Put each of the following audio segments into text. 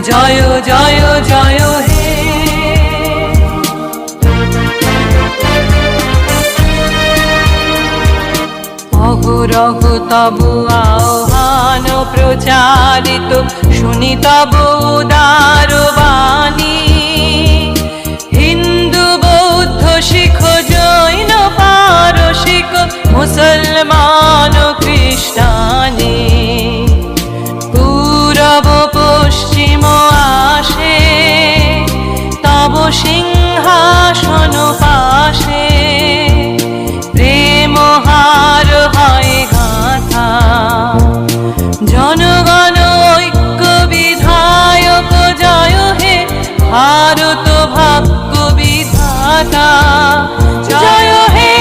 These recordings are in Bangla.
জয় জয় জয় হে। অহরহ তব আহ্বান প্রচারিত, শুনি তব উদার বাণী। হিন্দু বৌদ্ধ শিখ জৈন পারসিক, মুসলমান খ্রিস্টানি। পূরব পশ্চিম আসে তব সিংহাসন পাশে, প্রেম হার হয় গাথা। জনগণ ঐক্য বিধায়ক জয় হে, ভারত ভাগ্য বিধাতা জয় হে।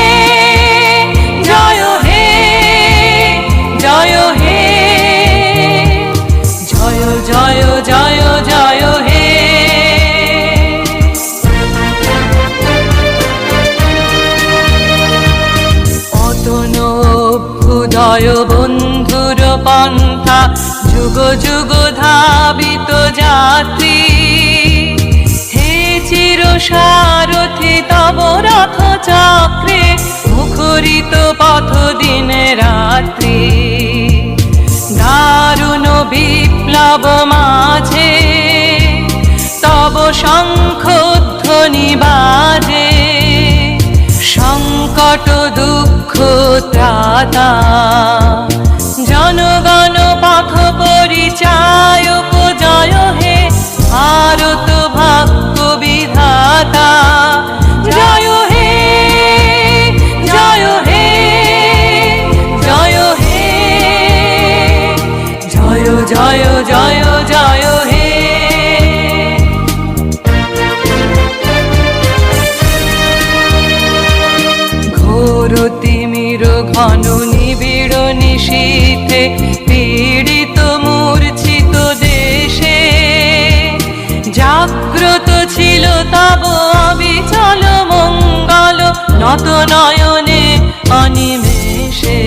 জয় হে জয় হে, জয় জয় জয় জয় হে। অতন অভ্যুদয় বন্ধুর পন্থা, যুগ যুগ ধাবিত যাত্রী। হে চির সারথি তব রথ চক্রে, মুখরিত পথ দিন রাত্রি। দারুণ বিপ্লব মাঝে তব শঙ্খ ধ্বনি বাজে, সংকট দুঃখ ত্রাতা। জনগণ পথ পরিচায়ক জয় হে, ভারত ভাগ্য বিধাতা জয় হে। জয় হে জয় হে, জয় জয় জয় জয় হে। ঘোর তিমির ঘন নিবিড় নিশীথে, পীড়িত মূর্ছিত দেশে। জাগ্রত ছিল তব অবিচল মঙ্গল, নত নয়নে অনিমেষে।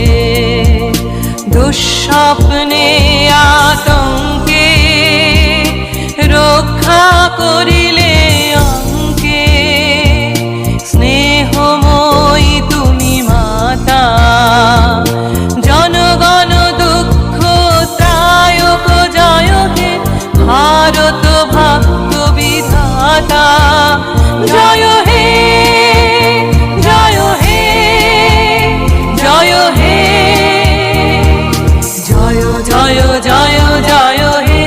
দুঃস্বপ্নে আতঙ্কে রক্ষা করিলে অঙ্কে, স্নেহময়ী তুমি মাতা। জনগণ দুঃখ ত্রায়ক জয় হে, ভারত ভাগ্য বিধাতা জয় হে। জয় হে জয় হে, জয় জয় জয় জয় হে।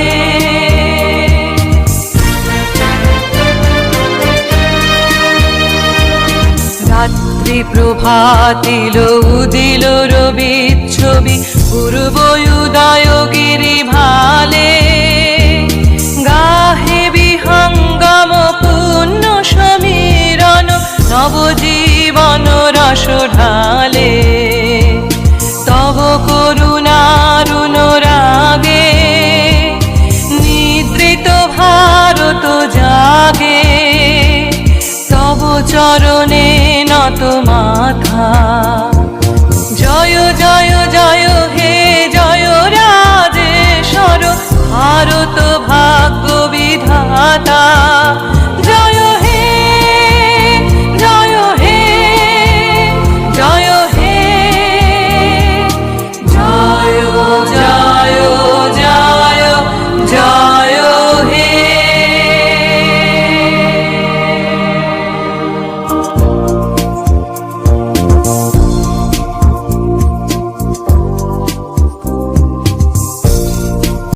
রাত্রি প্রভাতিল উদিল রবি ছবি, পূর্ব উদয় গিরি ভালে। গাহে বিহঙ্গম পুণ্য সমীরণ, নবজীবন রস ঢালে। তব করুণারুণ রাগে, নিদ্রিত ভারত জাগে। তব চরণে নত মাথা,